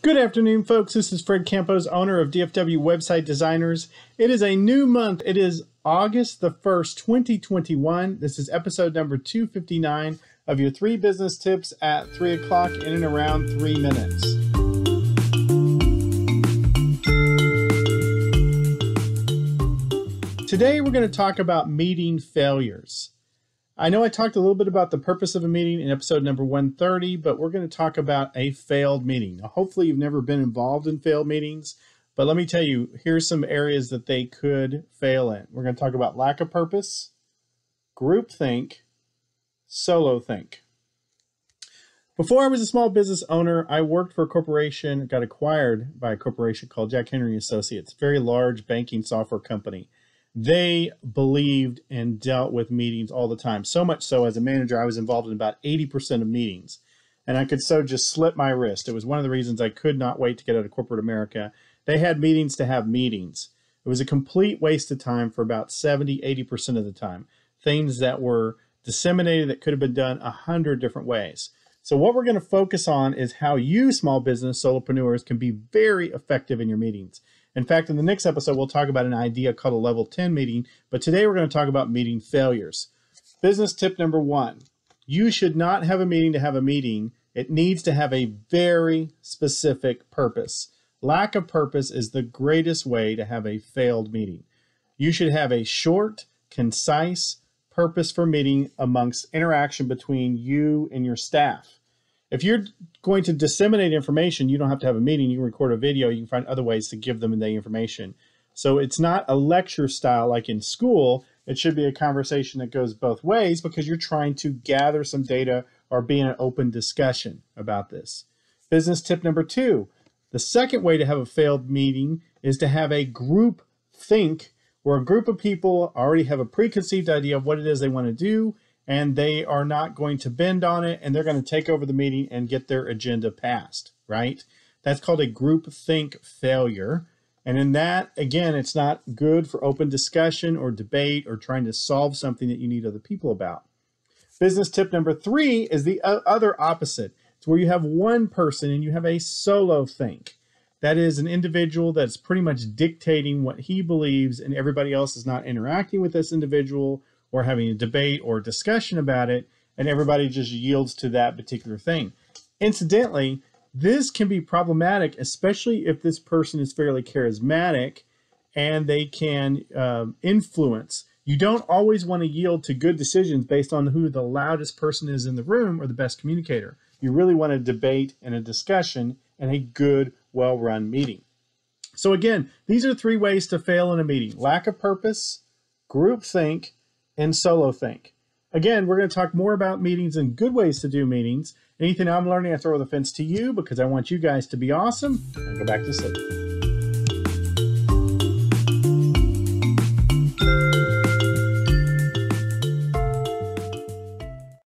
Good afternoon, folks. This is Fred Campos, owner of DFW Website Designers. It is a new month. It is August the 1st, 2021. This is episode number 259 of your 3 business tips at 3 o'clock in and around 3 minutes. Today, we're going to talk about meeting failures. I know I talked a little bit about the purpose of a meeting in episode number 130, but we're going to talk about a failed meeting. Now, hopefully you've never been involved in failed meetings, but let me tell you, here's some areas that they could fail in. We're going to talk about lack of purpose, groupthink, solo think. Before I was a small business owner, I worked for a corporation, got acquired by a corporation called Jack Henry Associates, very large banking software company. They believed and dealt with meetings all the time. So much so, as a manager, I was involved in about 80% of meetings. And I could so just slip my wrist. It was one of the reasons I could not wait to get out of corporate America. They had meetings to have meetings. It was a complete waste of time for about 70, 80% of the time. Things that were disseminated that could have been done 100 different ways. So what we're going to focus on is how you small business solopreneurs can be very effective in your meetings. In fact, in the next episode, we'll talk about an idea called a level 10 meeting, but today we're going to talk about meeting failures. Business tip number 1, you should not have a meeting to have a meeting. It needs to have a very specific purpose. Lack of purpose is the greatest way to have a failed meeting. You should have a short, concise purpose for meeting amongst interaction between you and your staff. If you're going to disseminate information, you don't have to have a meeting. You can record a video. You can find other ways to give them the information. So it's not a lecture style like in school. It should be a conversation that goes both ways because you're trying to gather some data or be in an open discussion about this. Business tip number 2, the second way to have a failed meeting is to have a group think where a group of people already have a preconceived idea of what it is they want to do, and they are not going to bend on it, and they're going to take over the meeting and get their agenda passed, right? That's called a group think failure. And in that, again, it's not good for open discussion or debate or trying to solve something that you need other people about. Business tip number 3 is the other opposite. It's where you have one person and you have a solo think. That is an individual that's pretty much dictating what he believes, and everybody else is not interacting with this individual or having a debate or discussion about it, and everybody just yields to that particular thing. Incidentally, this can be problematic, especially if this person is fairly charismatic and they can influence. You don't always want to yield to good decisions based on who the loudest person is in the room or the best communicator. You really want a debate and a discussion and a good, well-run meeting. So again, these are 3 ways to fail in a meeting: lack of purpose, groupthink, and solo think. Again, we're going to talk more about meetings and good ways to do meetings. Anything I'm learning, I throw the fence to you because I want you guys to be awesome and go back to sleep.